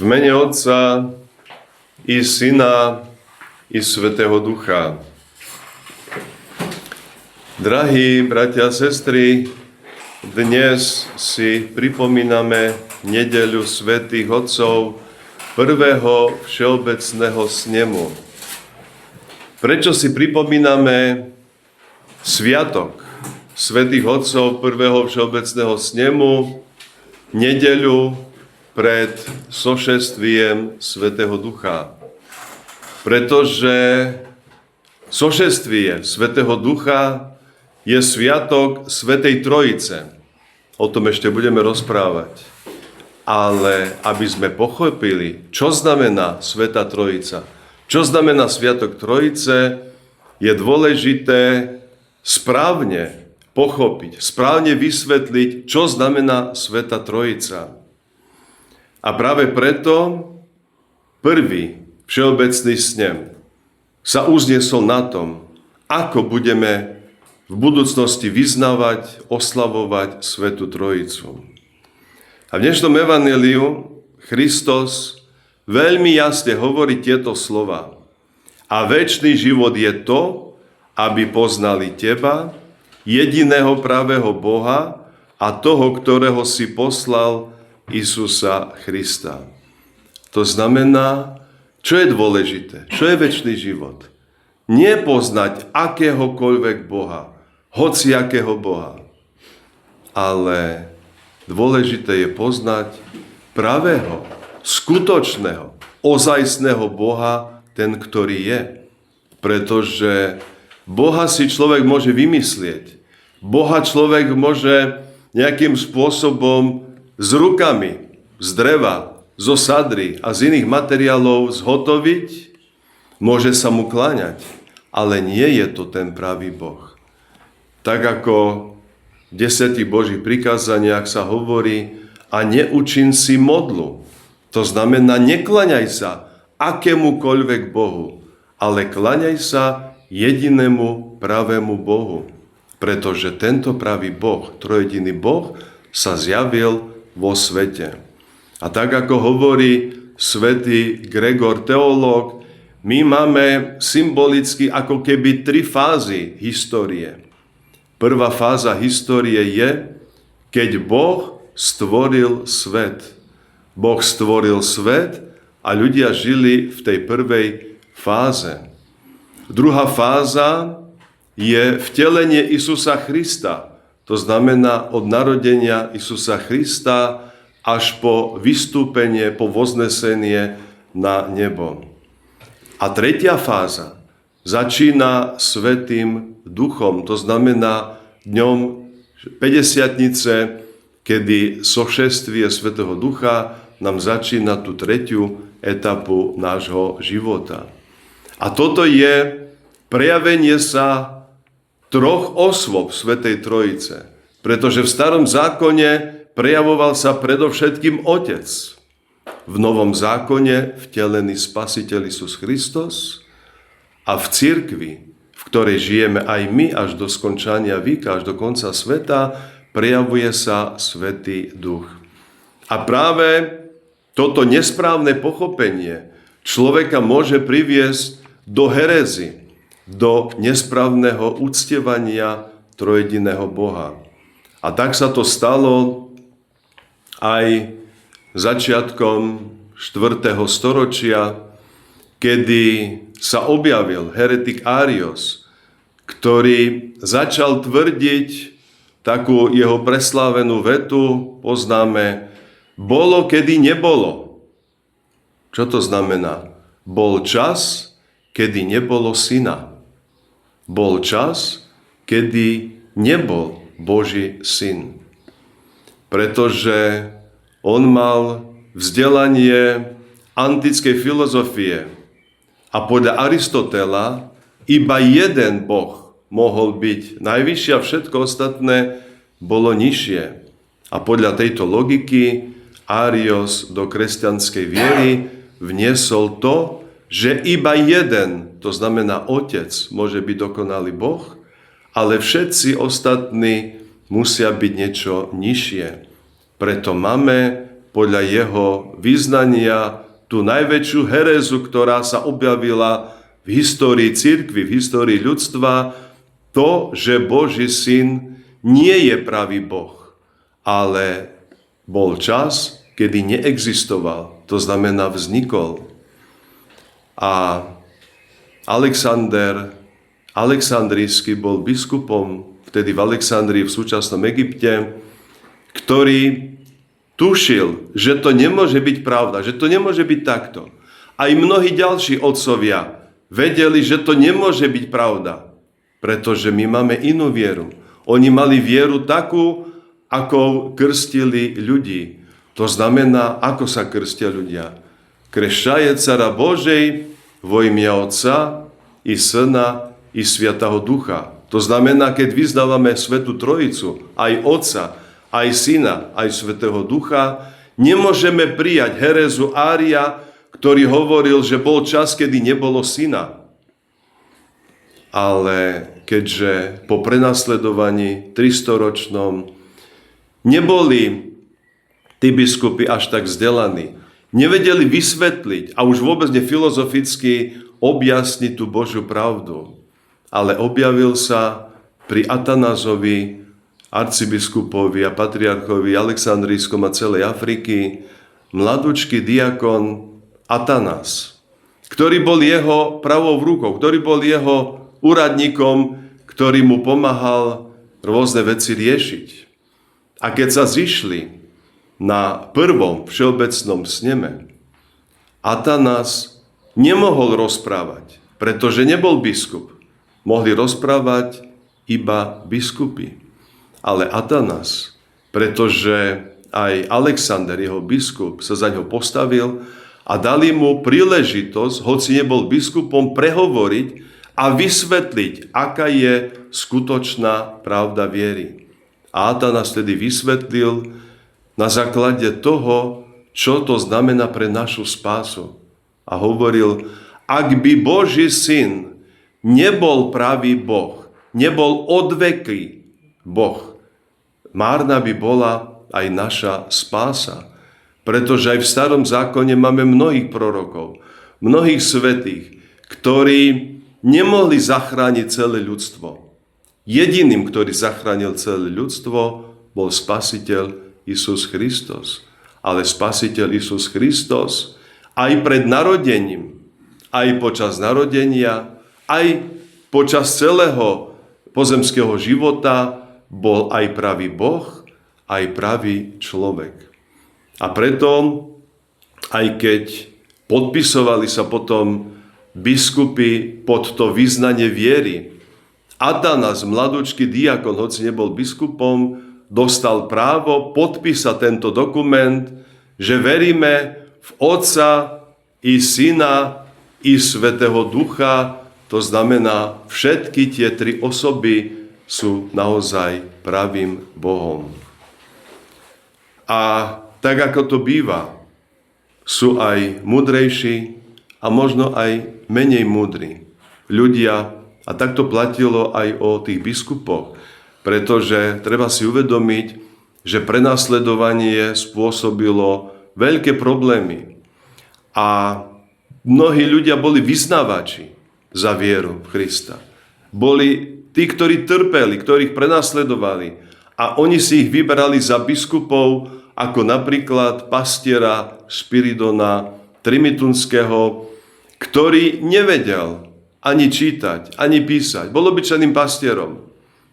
V mene Otca i Syna i Svätého Ducha. Drahí bratia a sestry, dnes si pripomíname nedeľu svätých otcov prvého všeobecného snemu. Prečo si pripomíname sviatok svätých otcov prvého všeobecného snemu, nedeľu pred sošestviem Svätého Ducha? Pretože sošestvie Svätého Ducha je sviatok Svätej Trojice. O tom ešte budeme rozprávať. Ale aby sme pochopili, čo znamená Svätá Trojica, čo znamená Sviatok Trojice, je dôležité správne pochopiť, správne vysvetliť, čo znamená Svätá Trojica. A práve preto prvý všeobecný snem sa uzniesol na tom, ako budeme v budúcnosti vyznávať, oslavovať Svätú Trojicu. A v dnešnom evanjeliu Kristus veľmi jasne hovorí tieto slova. A večný život je to, aby poznali teba, jediného pravého Boha a toho, ktorého si poslal, Isusa Krista. To znamená, čo je dôležité, čo je večný život. Nie poznať akéhokoľvek Boha, hociakého Boha, ale dôležité je poznať pravého, skutočného, ozajstného Boha, ten, ktorý je. Pretože Boha si človek môže vymyslieť. Boha človek môže nejakým spôsobom s rukami, z dreva, zo sadry a z iných materiálov zhotoviť, môže sa mu kláňať, ale nie je to ten pravý Boh. Tak ako v 10 Božích prikázaniach sa hovorí, a neučin si modlu. To znamená, nekláňaj sa akémukoľvek Bohu, ale kláňaj sa jedinému pravému Bohu. Pretože tento pravý Boh, trojediný Boh, sa zjavil vo svete. A tak ako hovorí svätý Gregor teológ, my máme symbolicky ako keby 3 fázy histórie. Prvá fáza histórie je, keď Boh stvoril svet. Boh stvoril svet a ľudia žili v tej prvej fáze. Druhá fáza je vtelenie Isusa Krista. To znamená od narodenia Isusa Krista až po vystúpenie, po voznesenie na nebo. A tretia fáza začína Svätým Duchom. To znamená dňom Päťdesiatnice, kedy sošestvie Svätého Ducha nám začína tú tretiu etapu nášho života. A toto je prejavenie sa 3 osôb Svätej Trojice. Pretože v Starom zákone prejavoval sa predovšetkým Otec. V Novom zákone vtelený Spasiteľ Isus Kristus a v cirkvi, v ktorej žijeme aj my až do skončania víka, až do konca sveta, prejavuje sa Svätý Duch. A práve toto nesprávne pochopenie človeka môže priviesť do herézy, do nesprávneho uctievania trojediného Boha. A tak sa to stalo aj začiatkom 4. storočia, kedy sa objavil heretik Arius, ktorý začal tvrdiť takú jeho preslávenú vetu, poznáme, bolo, kedy nebolo. Čo to znamená? Bol čas, kedy nebolo syna. Bol čas, kedy nebol Boží syn. Pretože on mal vzdelanie antickej filozofie a podľa Aristotela iba jeden Boh mohol byť najvyšší a všetko ostatné bolo nižšie. A podľa tejto logiky Arius do kresťanskej viery vniesol to, že iba jeden, to znamená Otec, môže byť dokonalý Boh, ale všetci ostatní musia byť niečo nižšie. Preto máme podľa jeho vyznania tú najväčšiu herézu, ktorá sa objavila v histórii cirkvi, v histórii ľudstva, to, že Boží syn nie je pravý Boh, ale bol čas, kedy neexistoval, to znamená vznikol. A Alexandrijský bol biskupom vtedy v Alexandrii v súčasnom Egypte, ktorý tušil, že to nemôže byť pravda, že to nemôže byť takto. Aj mnohí ďalší otcovia vedeli, že to nemôže byť pravda, pretože my máme inú vieru. Oni mali vieru takú, ako krstili ľudí. To znamená, ako sa krstia ľudia. Krešťaje Cara Božej vo im'я Otca i Syna i Svätého Ducha. To znamená, keď vyznávame Svätú Trojicu, aj Otca, aj Syna, aj Svätého Ducha, nemôžeme prijať herézu Ária, ktorý hovoril, že bol čas, kedy nebolo Syna. Ale keďže po prenasledovaní 300-ročnom neboli tí biskupy až tak vzdelaní, nevedeli vysvetliť a už vôbec nefilozoficky objasniť tú Božiu pravdu, ale objavil sa pri Atanázovi, arcibiskupovi a patriarchovi Alexandrijskom a celej Afriky, mladúčky diakon Atanás, ktorý bol jeho pravou rukou, ktorý bol jeho úradníkom, ktorý mu pomáhal rôzne veci riešiť. A keď sa zišli na prvom všeobecnom sneme, Atanás nemohol rozprávať, pretože nebol biskup. Mohli rozprávať iba biskupy. Ale Atanás, pretože aj Alexander, jeho biskup, sa za ňo postavil a dali mu príležitosť, hoci nebol biskupom, prehovoriť a vysvetliť, aká je skutočná pravda viery. A Atanás tedy vysvetlil na základe toho, čo to znamená pre našu spásu. A hovoril, ak by Boží syn nebol pravý Boh, nebol odveklý Boh, márna by bola aj naša spása. Pretože aj v starom zákone máme mnohých prorokov, mnohých svätých, ktorí nemohli zachrániť celé ľudstvo. Jediným, ktorý zachránil celé ľudstvo, bol Spasiteľ Isus Kristus. Ale Spasiteľ Isus Kristus aj pred narodením, aj počas narodenia, aj počas celého pozemského života bol aj pravý Boh, aj pravý človek. A preto, aj keď podpisovali sa potom biskupy pod to vyznanie viery, Atanás, mladúčky diakon, hoci nebol biskupom, dostal právo podpísať tento dokument, že veríme v Otca i Syna i Svätého Ducha, to znamená, všetky tie tri osoby sú naozaj pravým Bohom. A tak ako to býva, sú aj múdrejší a možno aj menej múdri ľudia. A tak to platilo aj o tých biskupoch, pretože treba si uvedomiť, že prenasledovanie spôsobilo veľké problémy. A mnohí ľudia boli vyznávači za vieru v Krista. Boli tí, ktorí trpeli, ktorých prenasledovali. A oni si ich vybrali za biskupov, ako napríklad pastiera Spiridona Trimitunského, ktorý nevedel ani čítať, ani písať. Bol obyčajným pastierom.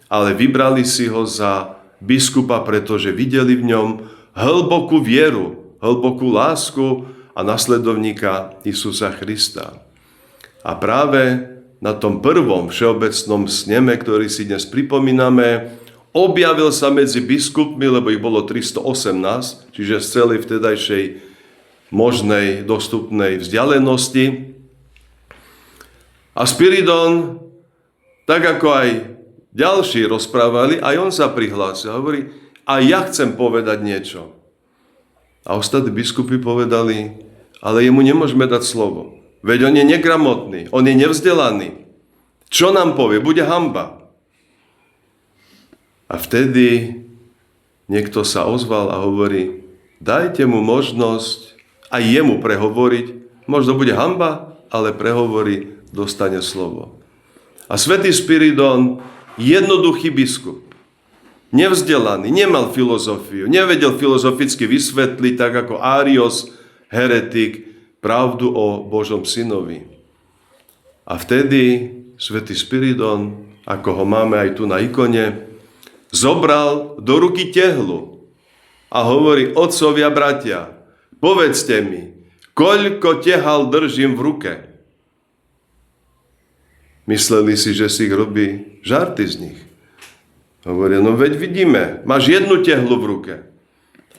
Ale vybrali si ho za biskupa, pretože videli v ňom hlbokú vieru, hlbokú lásku a nasledovníka Isusa Krista. A práve na tom prvom všeobecnom sneme, ktorý si dnes pripomíname, objavil sa medzi biskupmi, lebo ich bolo 318, čiže z celej vtedajšej možnej dostupnej vzdialenosti. A Spiridon, tak ako aj ďalší rozprávali, aj on sa prihlásil a hovorí, a ja chcem povedať niečo. A ostatní biskupy povedali, ale jemu nemôžeme dať slovo. Veď on je negramotný, on je nevzdelaný. Čo nám povie? Bude hanba. A vtedy niekto sa ozval a hovorí, Dajte mu možnosť aj jemu prehovoriť. Možno bude hanba, ale prehovorí, dostane slovo. A svätý Spiridón, jednoduchý biskup, nevzdelaný, nemal filozofiu, nevedel filozoficky vysvetliť, tak ako Ários, heretik, pravdu o Božom synovi. A vtedy svätý Spiridón, ako ho máme aj tu na ikone, zobral do ruky tehlu a hovorí: otcovia, bratia, povedzte mi, koľko tehal držím v ruke. Mysleli si, že si ich robí žarty z nich. Hovorí: no veď vidíme, máš jednu tehlu v ruke.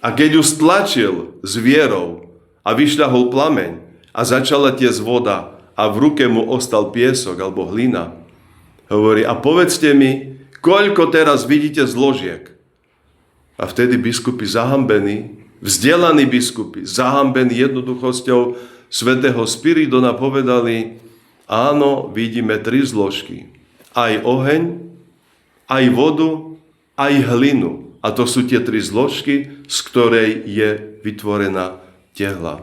A keď ju stlačil s vierou a vyšľahol plameň a začala tiecť voda a v ruke mu ostal piesok alebo hlina, hovorí: a povedzte mi, koľko teraz vidíte zložiek. A vtedy biskupy zahambení, vzdelaní biskupy, zahambení jednoduchosťou svätého Spiridona povedali: áno, vidíme 3 zložky. Aj oheň, aj vodu, aj hlinu. A to sú tie 3 zložky, z ktorej je vytvorená tehla.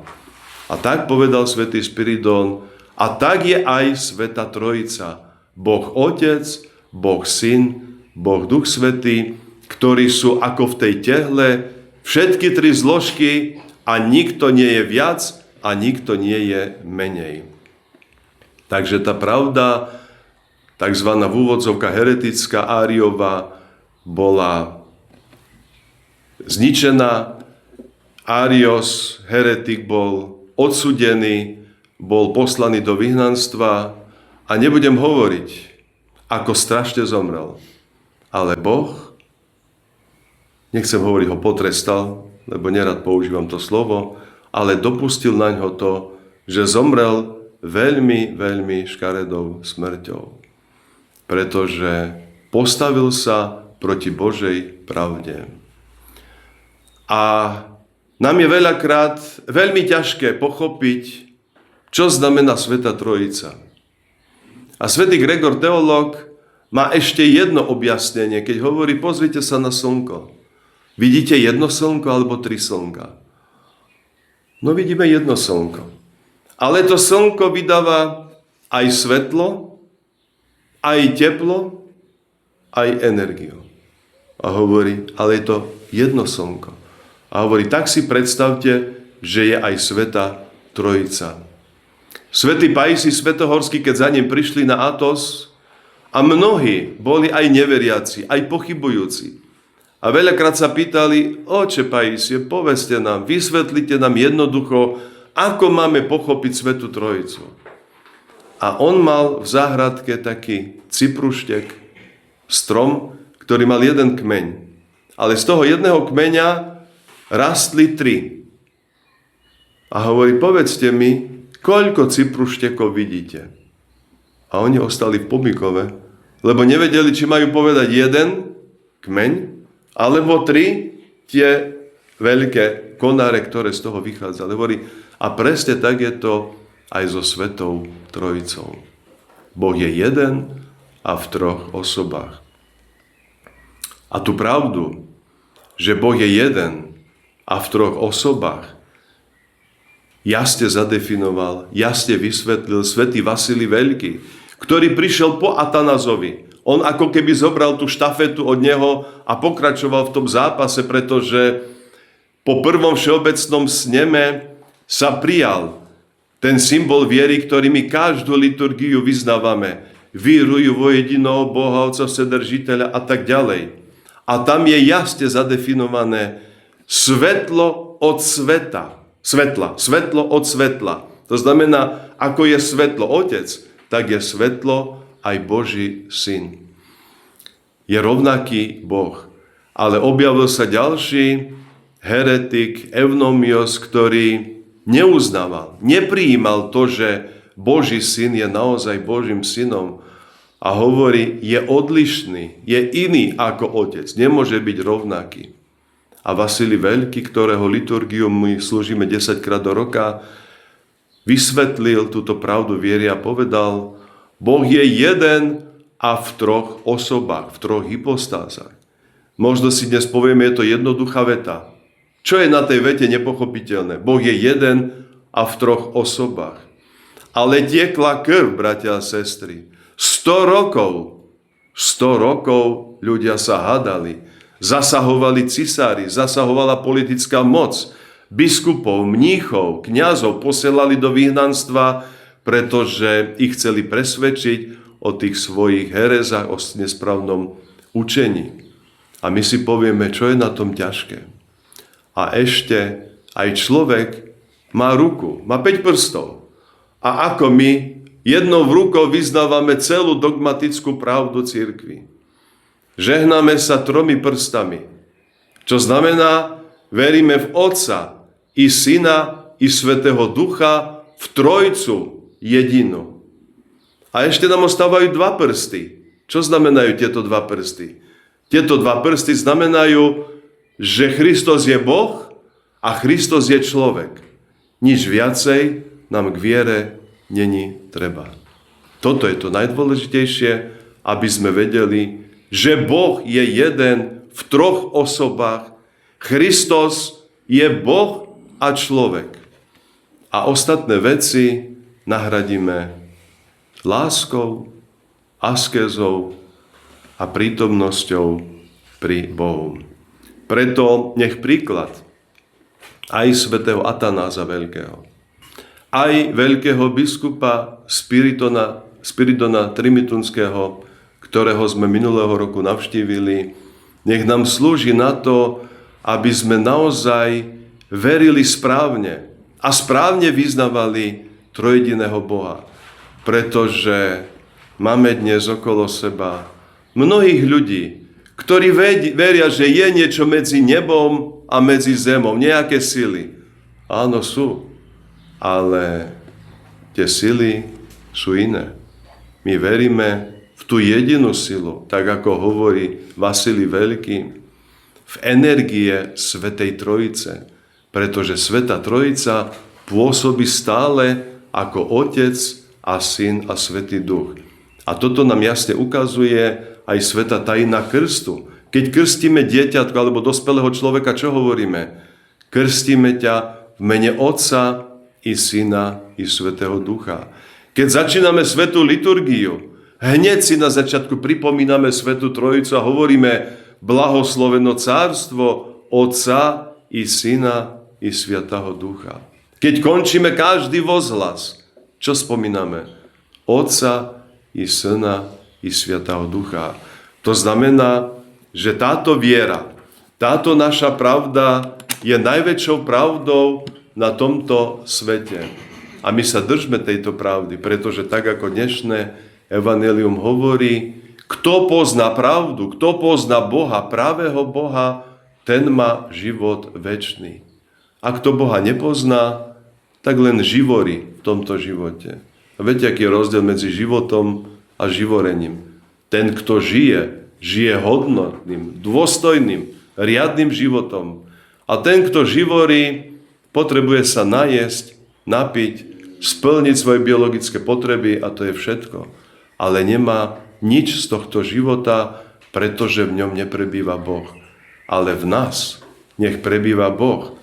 A tak povedal svätý Spiridón, a tak je aj Svätá Trojica. Boh Otec, Boh Syn, Boh Duch Svätý, ktorí sú ako v tej tehle, všetky 3 zložky a nikto nie je viac a nikto nie je menej. Takže tá pravda, takzvaná v úvodzovkách heretická Áriova, bola zničená. Ários, heretik, bol odsúdený, bol poslaný do vyhnanstva a nebudem hovoriť, ako strašne zomrel. Ale Boh, nechcem hovoriť, ho potrestal, lebo nerad používam to slovo, ale dopustil na ňo to, že zomrel veľmi, veľmi škaredou smrťou. Pretože postavil sa proti Božej pravde. A nám je veľakrát veľmi ťažké pochopiť, čo znamená Svätá Trojica. A svätý Gregor teológ má ešte jedno objasnenie, keď hovorí: pozrite sa na slnko. Vidíte jedno slnko alebo 3 slnka? No vidíme jedno slnko. Ale to slnko vydáva aj svetlo, aj teplo, aj energiu. A hovorí: ale je to jedno slnko. A hovorí: tak si predstavte, že je aj Svätá Trojica. Svätý Pajsi Svetohorský, keď za ním prišli na Athos, a mnohí boli aj neveriaci, aj pochybujúci. A veľakrát sa pýtali: oče Pajsie, povedzte nám, vysvetlite nám jednoducho, ako máme pochopiť Svätú Trojicu. A on mal v záhradke taký cipruštek, strom, ktorý mal jeden kmeň. Ale z toho jedného kmeňa rastli 3. A hovorí: povedzte mi, koľko cipruštekov vidíte? A oni ostali v pomykove, lebo nevedeli, či majú povedať jeden kmeň, alebo 3 tie veľké konáre, ktoré z toho vychádzali. Hovorí: a presne tak je to aj so Svätou Trojicou. Boh je jeden a v 3 osobách. A tú pravdu, že Boh je jeden a v 3 osobách, jasne zadefinoval, jasne vysvetlil svätý Vasilij Veľký, ktorý prišiel po Atanazovi. On ako keby zobral tú štafetu od neho a pokračoval v tom zápase, pretože po prvom všeobecnom sneme sa prijal ten symbol viery, ktorý my každú liturgiu vyznávame. Vírujú vo jediného Boha, Otca Vsedržiteľa a tak ďalej. A tam je jasne zadefinované svetlo od sveta. Svetlo od svetla. To znamená, ako je svetlo Otec, tak je svetlo aj Boží Syn. Je rovnaký Boh. Ale objavil sa ďalší heretik, Evnomios, ktorý neuznával, neprijímal to, že Boží Syn je naozaj Božím Synom a hovorí: je odlišný, je iný ako Otec, nemôže byť rovnaký. A Vasilij Veľký, ktorého liturgiu my slúžime 10-krát do roka, vysvetlil túto pravdu viery a povedal: Boh je jeden a v 3 osobách, v 3 hypostázach. Možno si dnes povieme, je to jednoduchá veta. Čo je na tej vete nepochopiteľné? Boh je jeden a v troch osobách. Ale tiekla krv, bratia a sestry. 100 rokov ľudia sa hádali. Zasahovali cisári, zasahovala politická moc. Biskupov, mníchov, kňazov posielali do vyhnanstva, pretože ich chceli presvedčiť o tých svojich herezách, o nesprávnom učení. A my si povieme, čo je na tom ťažké. A ešte aj človek má ruku, má 5 prstov. A ako my jednou rukou vyznávame celú dogmatickú pravdu cirkvi. Žehnáme sa 3 prstami. Čo znamená, veríme v Otca, i Syna, i Svätého Ducha, v Trojcu jedinu. A ešte nám ostávajú 2 prsty. Čo znamenajú tieto 2 prsty? Tieto 2 prsty znamenajú, že Kristus je Boh a Kristus je človek. Nič viacej nám k viere není treba. Toto je to najdôležitejšie, aby sme vedeli, že Boh je jeden v 3 osobách. Kristus je Boh a človek. A ostatné veci nahradíme láskou, askézou a prítomnosťou pri Bohu. Preto nech príklad aj svätého Atanáza Veľkého, aj veľkého biskupa Spiridona Trimitunského, ktorého sme minulého roku navštívili, nech nám slúži na to, aby sme naozaj verili správne a správne vyznávali trojediného Boha. Pretože máme dnes okolo seba mnohých ľudí, ktorí veria, že je niečo medzi nebom a medzi zemou, nejaké sily. Áno, sú, ale tie sily sú iné. My veríme v tú jedinú silu, tak ako hovorí Vasilij Veľký, v energie Svätej Trojice, pretože Svätá Trojica pôsobí stále ako Otec a Syn a Svätý Duch. A toto nám jasne ukazuje aj svätá tajina krstu. Keď krstíme dieťatko alebo dospelého človeka, čo hovoríme? Krstíme ťa v mene Otca i Syna i Svätého Ducha. Keď začíname svätú liturgiu, hneď si na začiatku pripomíname Svätú Trojicu a hovoríme blahosloveno cárstvo Otca i Syna i Svätého Ducha. Keď končíme každý возглас, čo spomíname? Otca i Syna i Svätého Ducha. To znamená, že táto viera, táto naša pravda je najväčšou pravdou na tomto svete. A my sa držme tejto pravdy, pretože tak ako dnešné evanjelium hovorí, kto pozná pravdu, kto pozná Boha, pravého Boha, ten má život večný. A kto Boha nepozná, tak len živorí v tomto živote. A viete, aký je rozdiel medzi životom a živorením? Ten, kto žije, žije hodnotným, dôstojným, riadnym životom. A ten, kto živorí, potrebuje sa najesť, napiť, splniť svoje biologické potreby a to je všetko. Ale nemá nič z tohto života, pretože v ňom neprebýva Boh. Ale v nás nech prebýva Boh.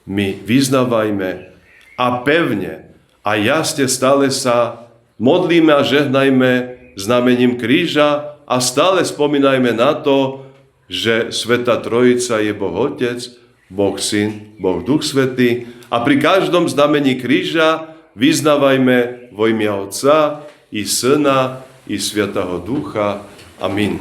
My vyznávajme a pevne a jasne stále sa modlíme a žehnajme znamením kríža a stále spomínajme na to, že Svätá Trojica je Boh Otec, Boh Syn, Boh Duch Svätý a pri každom znamení kríža vyznávajme vo im'я Otca i Syna i Svätého Ducha. Amen.